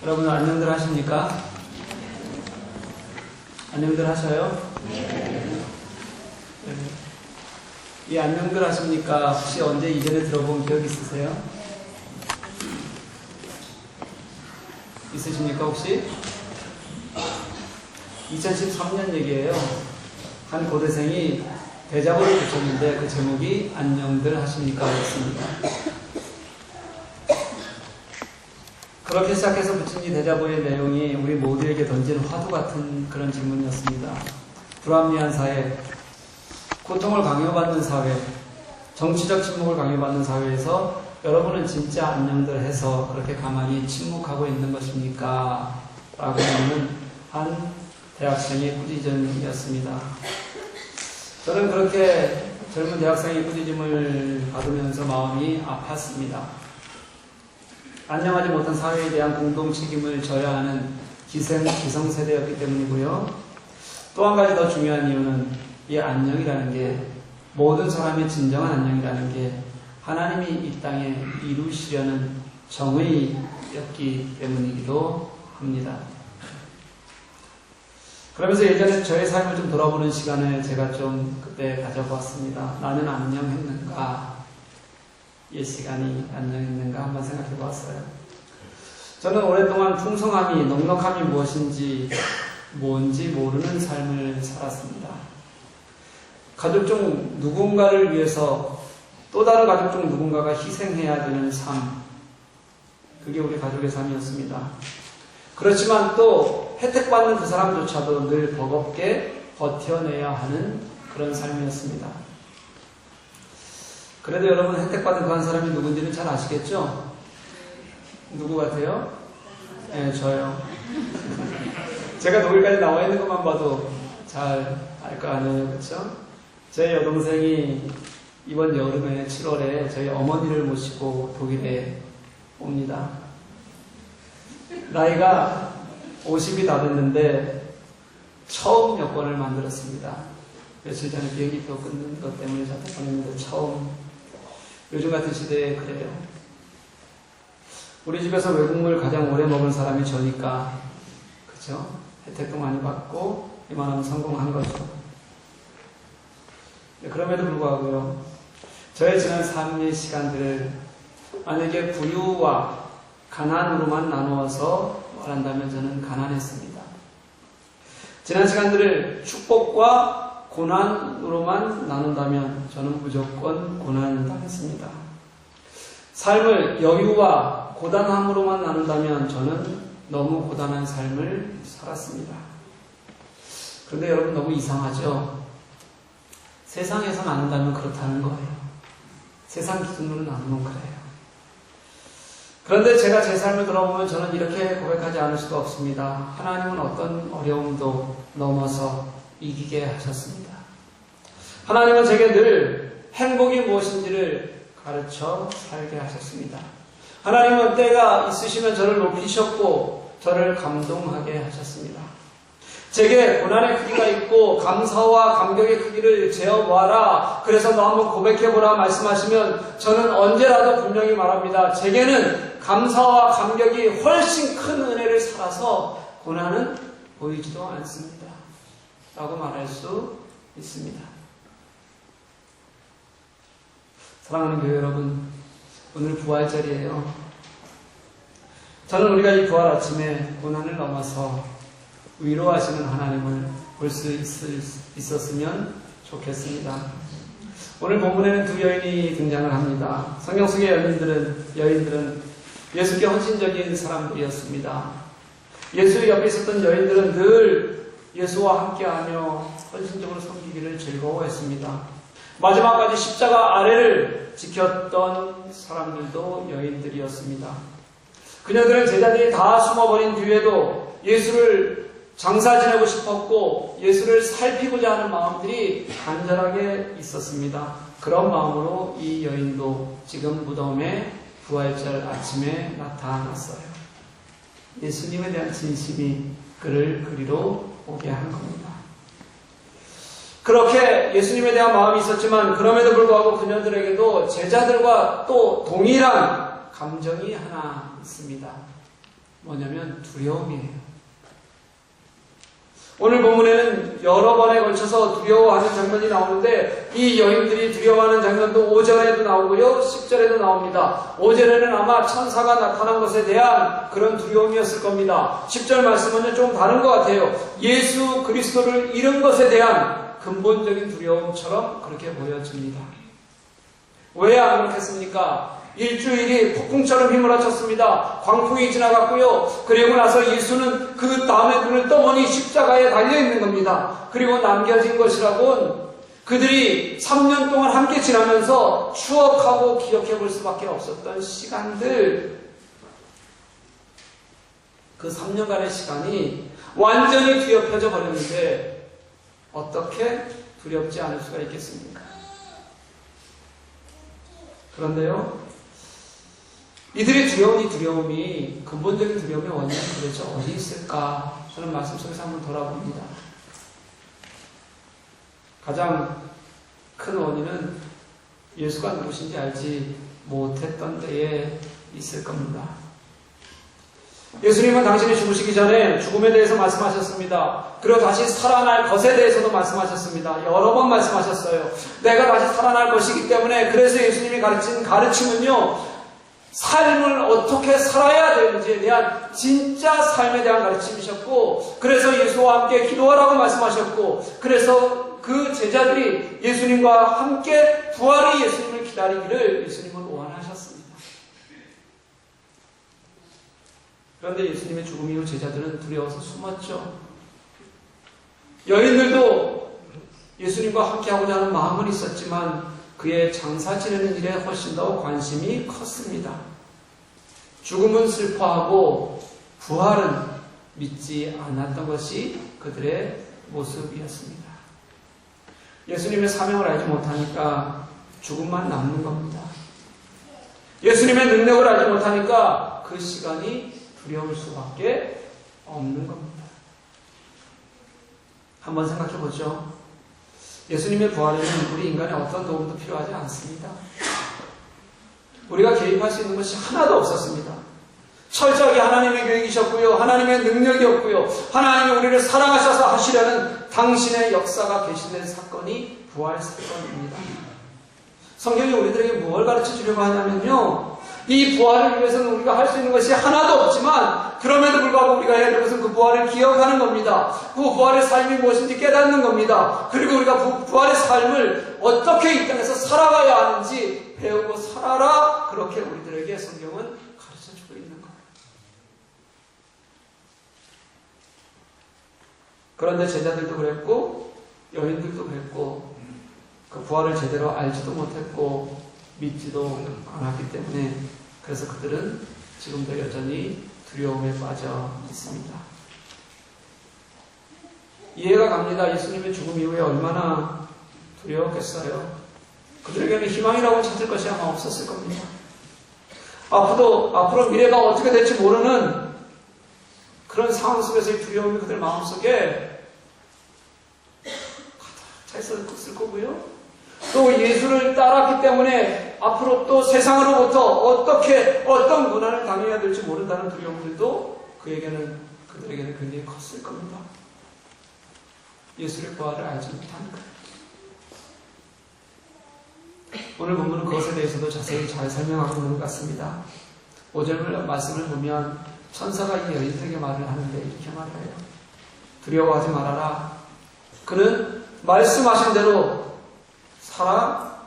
여러분 안녕들 하십니까? 안녕들 하셔요? 네. 이 안녕들 하십니까? 혹시 언제 이전에 들어본 기억 있으세요? 있으십니까 혹시? 2013년 얘기예요. 한 고대생이 대자보를 붙였는데 그 제목이 안녕들 하십니까? 였습니다. 그렇게 시작해서 붙인 이 대자보의 내용이 우리 모두에게 던진 화두 같은 그런 질문이었습니다. 불합리한 사회, 고통을 강요받는 사회, 정치적 침묵을 강요받는 사회에서 여러분은 진짜 안녕들 해서 그렇게 가만히 침묵하고 있는 것입니까? 라고 묻는 한 대학생의 꾸짖음이었습니다. 저는 그렇게 젊은 대학생의 꾸짖음을 받으면서 마음이 아팠습니다. 안녕하지 못한 사회에 대한 공동 책임을 져야 하는 기성세대였기 때문이고요. 또 한 가지 더 중요한 이유는 이 안녕이라는 게 모든 사람의 진정한 안녕이라는 게 하나님이 이 땅에 이루시려는 정의였기 때문이기도 합니다. 그러면서 예전에 저의 삶을 좀 돌아보는 시간을 제가 좀 그때 가져보았습니다. 나는 안녕했는가? 이 시간이 안녕했는가? 한번 생각해 보았어요. 저는 오랫동안 풍성함이, 넉넉함이 뭔지 모르는 삶을 살았습니다. 가족 중 누군가를 위해서 또 다른 가족 중 누군가가 희생해야 되는 삶, 그게 우리 가족의 삶이었습니다. 그렇지만 또 혜택받는 그 사람조차도 늘 버겁게 버텨내야 하는 그런 삶이었습니다. 그래도 여러분 혜택받은 그 한 사람이 누군지는 잘 아시겠죠? 누구 같아요? 네, 저요. 제가 독일까지 나와 있는 것만 봐도 잘 알 거 아니에요, 그렇죠? 제 여동생이 이번 여름에 7월에 저희 어머니를 모시고 독일에 옵니다. 나이가 50이 다 됐는데 처음 여권을 만들었습니다. 며칠 전에 비행기표 끊는 것 때문에 저한테 보냈는데 처음. 요즘 같은 시대에 그래요. 우리 집에서 외국물 가장 오래 먹은 사람이 저니까, 그죠? 혜택도 많이 받고 이만하면 성공한 거죠. 그럼에도 불구하고요, 저의 지난 삶의 시간들을 만약에 부유와 가난으로만 나누어서 말한다면 저는 가난했습니다. 지난 시간들을 축복과 고난으로만 나눈다면 저는 무조건 고난을 당했습니다. 삶을 여유와 고단함으로만 나눈다면 저는 너무 고단한 삶을 살았습니다. 그런데 여러분 너무 이상하죠? 세상에서 나눈다면 그렇다는 거예요. 세상 기준으로 나누면 그래요. 그런데 제가 제 삶을 돌아보면 저는 이렇게 고백하지 않을 수가 없습니다. 하나님은 어떤 어려움도 넘어서 이기게 하셨습니다. 하나님은 제게 늘 행복이 무엇인지를 가르쳐 살게 하셨습니다. 하나님은 때가 있으시면 저를 높이셨고 저를 감동하게 하셨습니다. 제게 고난의 크기가 있고 감사와 감격의 크기를 재어보아라. 그래서 너 한번 고백해보라 말씀하시면 저는 언제라도 분명히 말합니다. 제게는 감사와 감격이 훨씬 큰 은혜를 살아서 고난은 보이지도 않습니다. 라고 말할 수 있습니다. 사랑하는 교회 여러분, 오늘 부활절이에요. 저는 우리가 이 부활 아침에 고난을 넘어서 위로하시는 하나님을 볼 수 있었으면 좋겠습니다. 오늘 본문에는 두 여인이 등장을 합니다. 성경 속의 여인들은 예수께 헌신적인 사람들이었습니다. 예수 옆에 있었던 여인들은 늘 예수와 함께하며 헌신적으로 섬기기를 즐거워했습니다. 마지막까지 십자가 아래를 지켰던 사람들도 여인들이었습니다. 그녀들은 제자들이 다 숨어버린 뒤에도 예수를 장사 지내고 싶었고 예수를 살피고자 하는 마음들이 간절하게 있었습니다. 그런 마음으로 이 여인도 지금 무덤에 부활절 아침에 나타났어요. 예수님에 대한 진심이 그를 그리로 오게 한 겁니다. 그렇게 예수님에 대한 마음이 있었지만 그럼에도 불구하고 그녀들에게도 제자들과 또 동일한 감정이 하나 있습니다. 뭐냐면 두려움이에요. 오늘 본문에는 여러 번에 걸쳐서 두려워하는 장면이 나오는데 이 여인들이 두려워하는 장면도 5절에도 나오고요. 10절에도 나옵니다. 5절에는 아마 천사가 나타난 것에 대한 그런 두려움이었을 겁니다. 10절 말씀은 좀 다른 것 같아요. 예수 그리스도를 잃은 것에 대한 근본적인 두려움처럼 그렇게 보여집니다. 왜 안 그렇겠습니까? 일주일이 폭풍처럼 휘몰아쳤습니다. 광풍이 지나갔고요. 그리고 나서 예수는 그 다음에 눈을 떠보니 십자가에 달려있는 겁니다. 그리고 남겨진 것이라곤 그들이 3년 동안 함께 지나면서 추억하고 기억해 볼 수밖에 없었던 시간들, 그 3년간의 시간이 완전히 뒤엎여져 버렸는데 어떻게 두렵지 않을 수가 있겠습니까? 그런데요, 이들의 두려움이 근본적인 두려움의 원인이 도대체 어디 있을까? 저는 말씀 속에서 한번 돌아봅니다. 가장 큰 원인은 예수가 누구신지 알지 못했던 때에 있을 겁니다. 예수님은 당신이 죽으시기 전에 죽음에 대해서 말씀하셨습니다. 그리고 다시 살아날 것에 대해서도 말씀하셨습니다. 여러 번 말씀하셨어요. 내가 다시 살아날 것이기 때문에, 그래서 예수님이 가르친 가르침은요, 삶을 어떻게 살아야 되는지에 대한 진짜 삶에 대한 가르침이셨고, 그래서 예수와 함께 기도하라고 말씀하셨고, 그래서 그 제자들이 예수님과 함께 부활의 예수님을 기다리기를 예수님은 원하셨습니다. 그런데 예수님의 죽음 이후 제자들은 두려워서 숨었죠. 여인들도 예수님과 함께하고자 하는 마음은 있었지만 그의 장사 지내는 일에 훨씬 더 관심이 컸습니다. 죽음은 슬퍼하고 부활은 믿지 않았던 것이 그들의 모습이었습니다. 예수님의 사명을 알지 못하니까 죽음만 남는 겁니다. 예수님의 능력을 알지 못하니까 그 시간이 두려울 수밖에 없는 겁니다. 한번 생각해 보죠. 예수님의 부활에는 우리 인간의 어떤 도움도 필요하지 않습니다. 우리가 개입할 수 있는 것이 하나도 없었습니다. 철저하게 하나님의 계획이셨고요. 하나님의 능력이었고요. 하나님이 우리를 사랑하셔서 하시려는 당신의 역사가 계시된 사건이 부활 사건입니다. 성경이 우리들에게 무엇을 가르쳐 주려고 하냐면요, 이 부활을 위해서는 우리가 할 수 있는 것이 하나도 없지만 그럼에도 불구하고 우리가 해야 될 것은 그 부활을 기억하는 겁니다. 그 부활의 삶이 무엇인지 깨닫는 겁니다. 그리고 우리가 부활의 삶을 어떻게 이 땅에서 살아가야 하는지 배우고 살아라, 그렇게 우리들에게 성경은 가르쳐주고 있는 거예요. 그런데 제자들도 그랬고 여인들도 그랬고 그 부활을 제대로 알지도 못했고 믿지도 않았기 때문에, 그래서 그들은 지금도 여전히 두려움에 빠져 있습니다. 이해가 갑니다. 예수님의 죽음 이후에 얼마나 두려웠겠어요. 그들에게는 희망이라고 찾을 것이 아마 없었을 겁니다. 앞으로 미래가 어떻게 될지 모르는 그런 상황 속에서의 두려움이 그들 마음속에 가득 차 있을 거고요. 또 예수를 따랐기 때문에 앞으로 또 세상으로부터 어떤 고난을 당해야 될지 모른다는 두려움들도 그들에게는 굉장히 컸을 겁니다. 예수의 부활을 알지 못하니까. 오늘 본문은 그것에 대해서도 자세히 잘 설명하고 있는 것 같습니다. 5절 말씀을 보면 천사가 이 여인들에게 말을 하는데 이렇게 말해요. 두려워하지 말아라. 그는 말씀하신 대로 살아나셨다.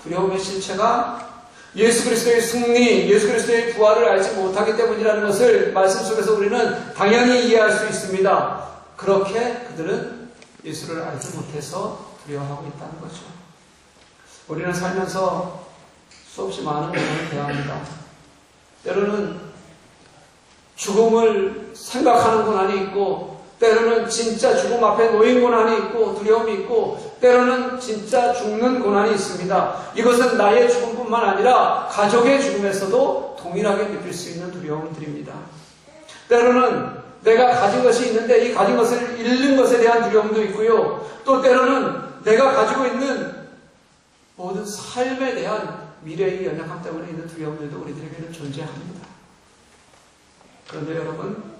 두려움의 실체가 예수 그리스도의 승리, 예수 그리스도의 부활을 알지 못하기 때문이라는 것을 말씀 속에서 우리는 당연히 이해할 수 있습니다. 그렇게 그들은 예수를 알지 못해서 두려워하고 있다는 거죠. 우리는 살면서 수없이 많은 고난을 대합니다. 때로는 죽음을 생각하는 고난이 있고, 때로는 진짜 죽음 앞에 놓인 고난이 있고 두려움이 있고, 때로는 진짜 죽는 고난이 있습니다. 이것은 나의 죽음뿐만 아니라 가족의 죽음에서도 동일하게 느낄 수 있는 두려움들입니다. 때로는 내가 가진 것이 있는데 이 가진 것을 잃는 것에 대한 두려움도 있고요. 또 때로는 내가 가지고 있는 모든 삶에 대한 미래의 연약함 때문에 있는 두려움들도 우리들에게는 존재합니다. 그런데 여러분,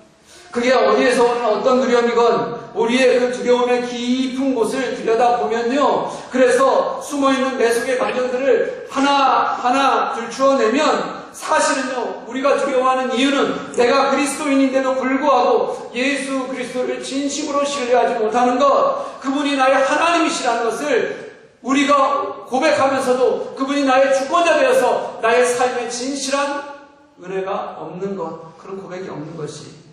그게 어디에서 오는 어떤 두려움이건 우리의 그 두려움의 깊은 곳을 들여다보면요, 그래서 숨어있는 내 속의 감정들을 하나하나 들추어내면 사실은요, 우리가 두려워하는 이유는 내가 그리스도인인데도 불구하고 예수 그리스도를 진심으로 신뢰하지 못하는 것, 그분이 나의 하나님이시라는 것을 우리가 고백하면서도 그분이 나의 주권자 되어서 나의 삶에 진실한 은혜가 없는 것, 그런 고백이 없는 것이.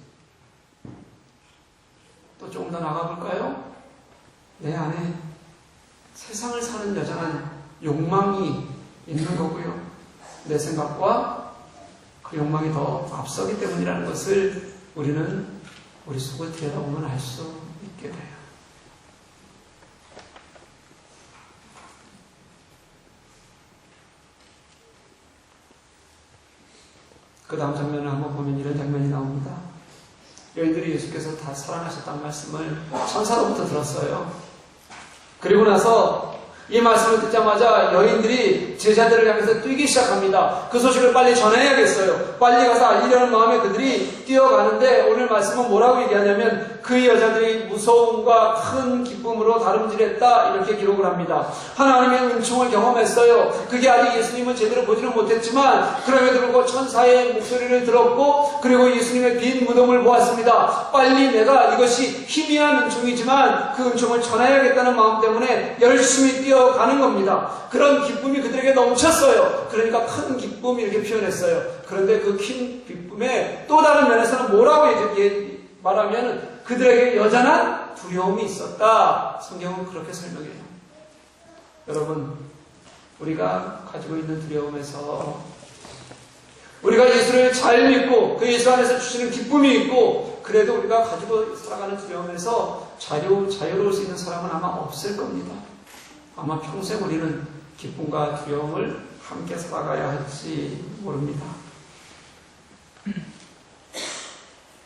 또 조금 더 나가볼까요? 내 안에 세상을 사는 여전한 욕망이 있는 거고요. 내 생각과 그 욕망이 더 앞서기 때문이라는 것을 우리는 우리 속을 들여다보면 알 수 있게 돼요. 그 다음 장면을 한번 보면 이런 장면이 나옵니다. 여인들이 예수께서 다 살아나셨다는 말씀을 천사로부터 들었어요. 그리고 나서 이 말씀을 듣자마자 여인들이 제자들을 향해서 뛰기 시작합니다. 그 소식을 빨리 전해야겠어요. 빨리 가서 알리려는 마음에 그들이 뛰어가는데 오늘 말씀은 뭐라고 얘기하냐면 그 여자들이 무서움과 큰 기쁨으로 다름질했다, 이렇게 기록을 합니다. 하나님의 은총을 경험했어요. 그게 아직 예수님은 제대로 보지는 못했지만 그럼에도 불구하고 천사의 목소리를 들었고 그리고 예수님의 빈 무덤을 보았습니다. 빨리 내가 이것이 희미한 은총이지만 그 은총을 전해야겠다는 마음 때문에 열심히 뛰어가는 겁니다. 그런 기쁨이 그들에게 넘쳤어요. 그러니까 큰 기쁨, 이렇게 표현했어요. 그런데 그 큰 기쁨의 또 다른 면에서는 뭐라고 말하면 그들에게 여전한 두려움이 있었다. 성경은 그렇게 설명해요. 여러분, 우리가 가지고 있는 두려움에서 우리가 예수를 잘 믿고 그 예수 안에서 주시는 기쁨이 있고 그래도 우리가 가지고 살아가는 두려움에서 자유로울 수 있는 사람은 아마 없을 겁니다. 아마 평생 우리는 기쁨과 두려움을 함께 살아가야 할지 모릅니다.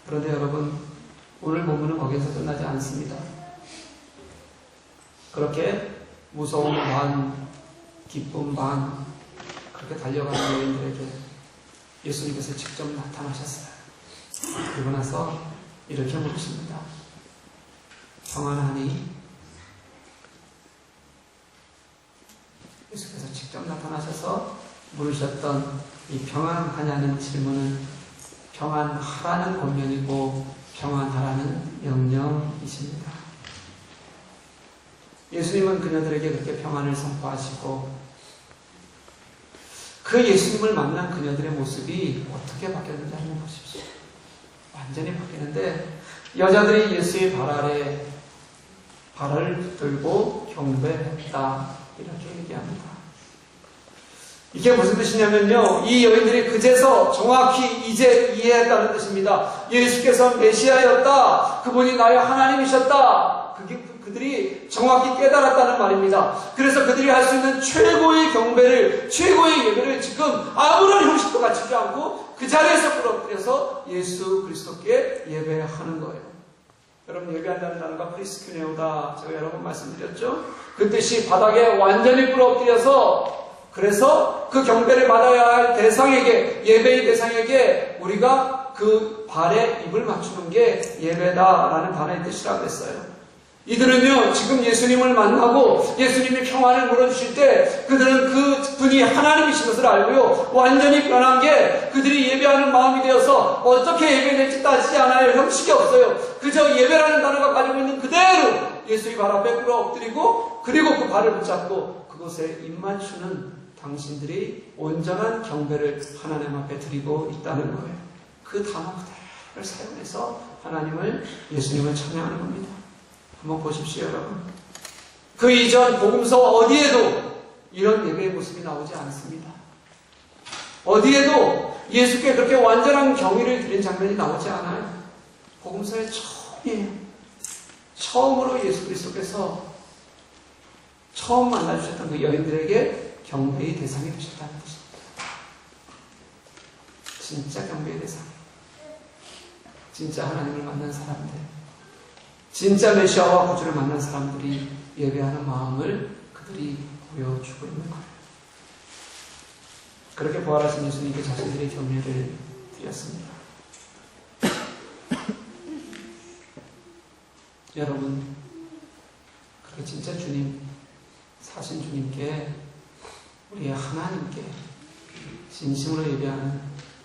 그런데 여러분, 오늘 본문은 거기에서 끝나지 않습니다. 그렇게 무서움 반, 기쁨 반, 그렇게 달려가는 여인들에게 예수님께서 직접 나타나셨어요. 그리고 나서 이렇게 물으십니다. 평안하니? 예수께서 직접 나타나셔서 물으셨던 이 평안하냐는 질문은 평안하라는 권면이고 평안하라는 명령이십니다. 예수님은 그녀들에게 그렇게 평안을 선포하시고 그 예수님을 만난 그녀들의 모습이 어떻게 바뀌었는지 한번 보십시오. 완전히 바뀌는데 여자들이 예수의 발 아래 발을 들고 경배했다, 이렇게 얘기합니다. 이게 무슨 뜻이냐면요, 이 여인들이 그제서 정확히 이제 이해했다는 뜻입니다. 예수께서 메시아였다, 그분이 나의 하나님이셨다, 그들이 정확히 깨달았다는 말입니다. 그래서 그들이 할 수 있는 최고의 경배를, 최고의 예배를 지금 아무런 형식도 갖추지 않고 그 자리에서 부러뜨려서 예수 그리스도께 예배하는 거예요. 여러분, 예배한다는 단어가 프리스큐네오다, 제가 여러 번 말씀드렸죠. 그 뜻이 바닥에 완전히 부러뜨려서, 그래서 그 경배를 받아야 할 대상에게, 예배의 대상에게 우리가 그 발에 입을 맞추는 게 예배다라는 단어의 뜻이라고 했어요. 이들은요, 지금 예수님을 만나고 예수님이 평안을 물어주실 때 그들은 그 분이 하나님이신 것을 알고요, 완전히 변한 게 그들이 예배하는 마음이 되어서 어떻게 예배될지 따지지 않아요. 형식이 없어요. 그저 예배라는 단어가 가지고 있는 그대로 예수의 발 앞에 꿇어 엎드리고 그리고 그 발을 붙잡고 그곳에 입 맞추는 당신들이 온전한 경배를 하나님 앞에 드리고 있다는 거예요. 그 단어 그대로를 사용해서 하나님을, 예수님을 찬양하는 겁니다. 한번 보십시오, 여러분. 그 이전 복음서 어디에도 이런 예배의 모습이 나오지 않습니다. 어디에도 예수께 그렇게 완전한 경의를 드린 장면이 나오지 않아요. 복음서의 처음이에요. 처음으로 예수 그리스도께서 처음 만나주셨던 그 여인들에게 경배의 대상이 되셨다는 것입니다. 진짜 경배의 대상. 진짜 하나님을 만난 사람들, 진짜 메시아와 구주를 만난 사람들이 예배하는 마음을 그들이 보여주고 있는 거예요. 그렇게 부활하신 예수님께 자신들의 경례를 드렸습니다. 여러분, 그렇게 진짜 주님, 사신 주님께, 우리의 하나님께 진심으로 예배하는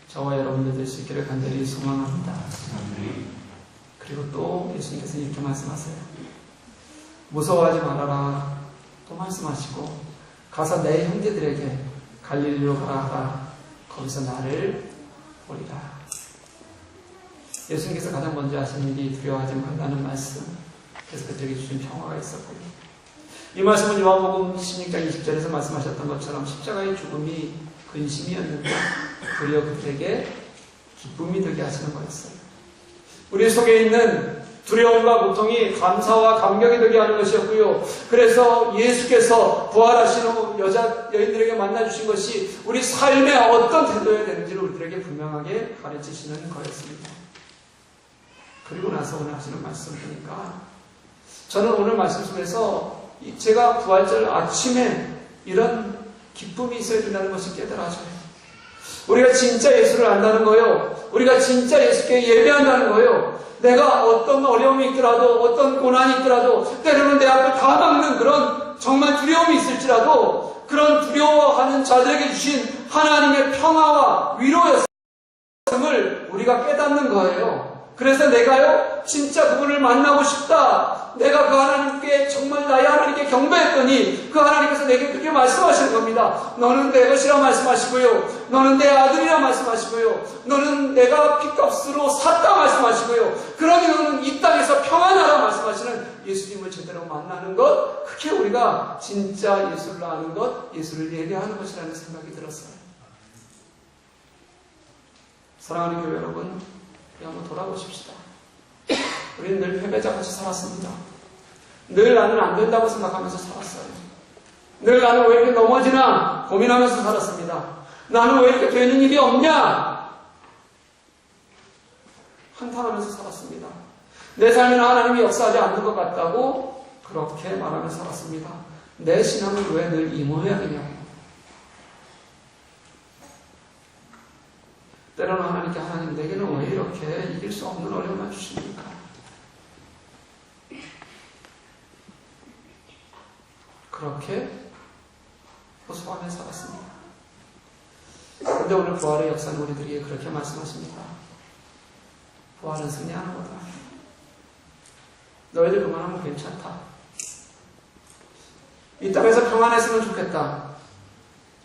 저와 여러분들 될 수 있기를 간절히 소망합니다. 그리고 또 예수님께서 이렇게 말씀하세요. 무서워하지 말아라. 또 말씀하시고, 가서 내 형제들에게 갈릴리로 가라 하라. 거기서 나를 보리라. 예수님께서 가장 먼저 하신 일이 두려워하지 말라는 말씀. 그래서 그들에게 주신 평화가 있었고요. 이 말씀은 요한복음 16장 20절에서 말씀하셨던 것처럼 십자가의 죽음이 근심이었는데 도리어 그들에게 기쁨이 되게 하시는 거였어요. 우리 속에 있는 두려움과 고통이 감사와 감격이 되게 하는 것이었고요. 그래서 예수께서 부활하신 후 여인들에게 만나주신 것이 우리 삶의 어떤 태도여야 되는지를 우리들에게 분명하게 가르치시는 거였습니다. 그리고 나서 오늘 하시는 말씀 보니까 저는 오늘 말씀 속에서 제가 부활절 아침에 이런 기쁨이 있어야 된다는 것을 깨달아져요. 우리가 진짜 예수를 안다는 거예요. 우리가 진짜 예수께 예배한다는 거예요. 내가 어떤 어려움이 있더라도, 어떤 고난이 있더라도, 때로는 내 앞을 다 막는 그런 정말 두려움이 있을지라도, 그런 두려워하는 자들에게 주신 하나님의 평화와 위로였음을 우리가 깨닫는 거예요. 그래서 내가요, 진짜 그분을 만나고 싶다. 내가 그 하나님께 정말 나의 하나님께 경배했더니 그 하나님께서 내게 그렇게 말씀하시는 겁니다. 너는 내 것이라 말씀하시고요. 너는 내 아들이라 말씀하시고요. 너는 내가 핏값으로 샀다 말씀하시고요. 그러니 너는 이 땅에서 평안하라 말씀하시는 예수님을 제대로 만나는 것, 그게 우리가 진짜 예수를 아는 것, 예수를 예배하는 것이라는 생각이 들었어요. 사랑하는 교회 여러분, 우리 한번 돌아보십시다. 우리는 늘 패배자같이 살았습니다. 늘 나는 안 된다고 생각하면서 살았어요. 늘 나는 왜 이렇게 넘어지나 고민하면서 살았습니다. 나는 왜 이렇게 되는 일이 없냐 한탄하면서 살았습니다. 내 삶에는 하나님이 역사하지 않는 것 같다고 그렇게 말하면서 살았습니다. 내 신앙은 왜 늘 이 모양이냐고. 때로는 하나님께 하나님 내게는 왜 이렇게 이길 수 없는 어려움을 주십니까? 그렇게 호소하며 살았습니다. 그런데 오늘 부활의 역사는 우리들에게 그렇게 말씀하십니다. 부활은 승리하는 거다. 너희들 그만하면 괜찮다. 이 땅에서 평안했으면 좋겠다.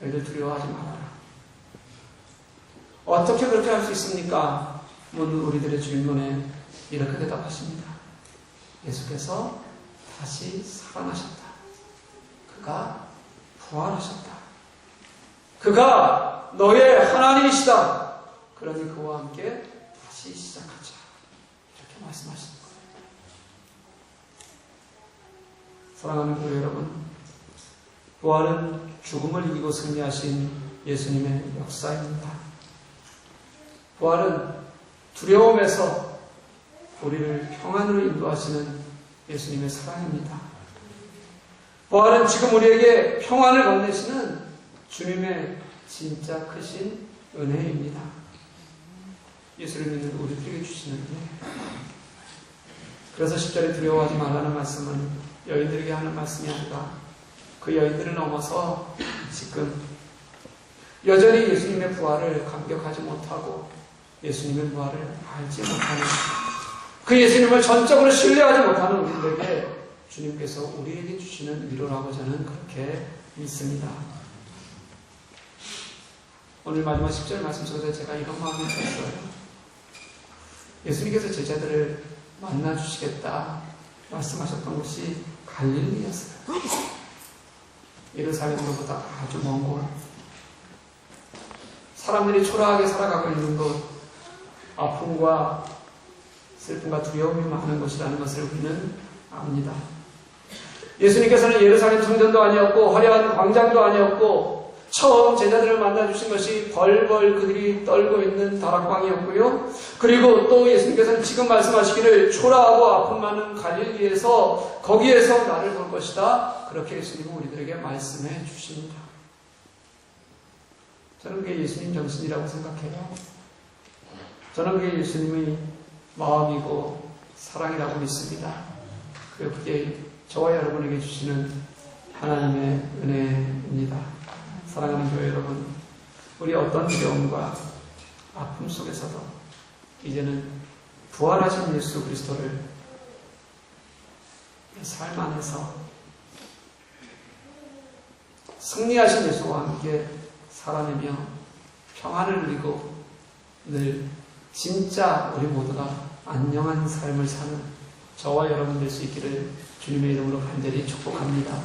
너희들 두려워하지 말아라. 어떻게 그렇게 할 수 있습니까? 묻는 우리들의 질문에 이렇게 대답하십니다. 예수께서 다시 살아나셨다. 그가 부활하셨다. 그가 너의 하나님이시다. 그러니 그와 함께 다시 시작하자. 이렇게 말씀하시는 거예요. 사랑하는 교회 여러분, 부활은 죽음을 이기고 승리하신 예수님의 역사입니다. 부활은 두려움에서 우리를 평안으로 인도하시는 예수님의 사랑입니다. 부활은 지금 우리에게 평안을 건네시는 주님의 진짜 크신 은혜입니다. 예수를 믿는 우리들에게 주시는 은혜. 그래서 10절에 두려워하지 말라는 말씀은 여인들에게 하는 말씀이 아니라 그 여인들을 넘어서 지금 여전히 예수님의 부활을 감격하지 못하고 예수님의 부활을 알지 못하는 그 예수님을 전적으로 신뢰하지 못하는 우리들에게 주님께서 우리에게 주시는 위로라고 저는 그렇게 믿습니다. 오늘 마지막 10절 말씀 속에서 제가 이런 마음이 들었어요. 예수님께서 제자들을 만나주시겠다 말씀하셨던 곳이 갈릴리였어요. 예루살렘으로보다 아주 먼 곳. 사람들이 초라하게 살아가고 있는 곳, 아픔과 슬픔과 두려움이 많은 곳이라는 것을 우리는 압니다. 예수님께서는 예루살렘 성전도 아니었고 화려한 광장도 아니었고 처음 제자들을 만나주신 것이 벌벌 그들이 떨고 있는 다락방이었고요. 그리고 또 예수님께서는 지금 말씀하시기를 초라하고 아픔 많은 갈릴리에서 거기에서 나를 볼 것이다. 그렇게 예수님은 우리들에게 말씀해 주십니다. 저는 그게 예수님 정신이라고 생각해요. 저는 그게 예수님의 마음이고 사랑이라고 믿습니다. 그리고 그게 저와 여러분에게 주시는 하나님의 은혜입니다. 사랑하는 교회 여러분, 우리 어떤 두려움과 아픔 속에서도 이제는 부활하신 예수 그리스도를 삶 안에서 승리하신 예수와 함께 살아내며 평안을 누리고 늘 진짜 우리 모두가 안녕한 삶을 사는 저와 여러분 될 수 있기를 주님의 이름으로 간절히 축복합니다.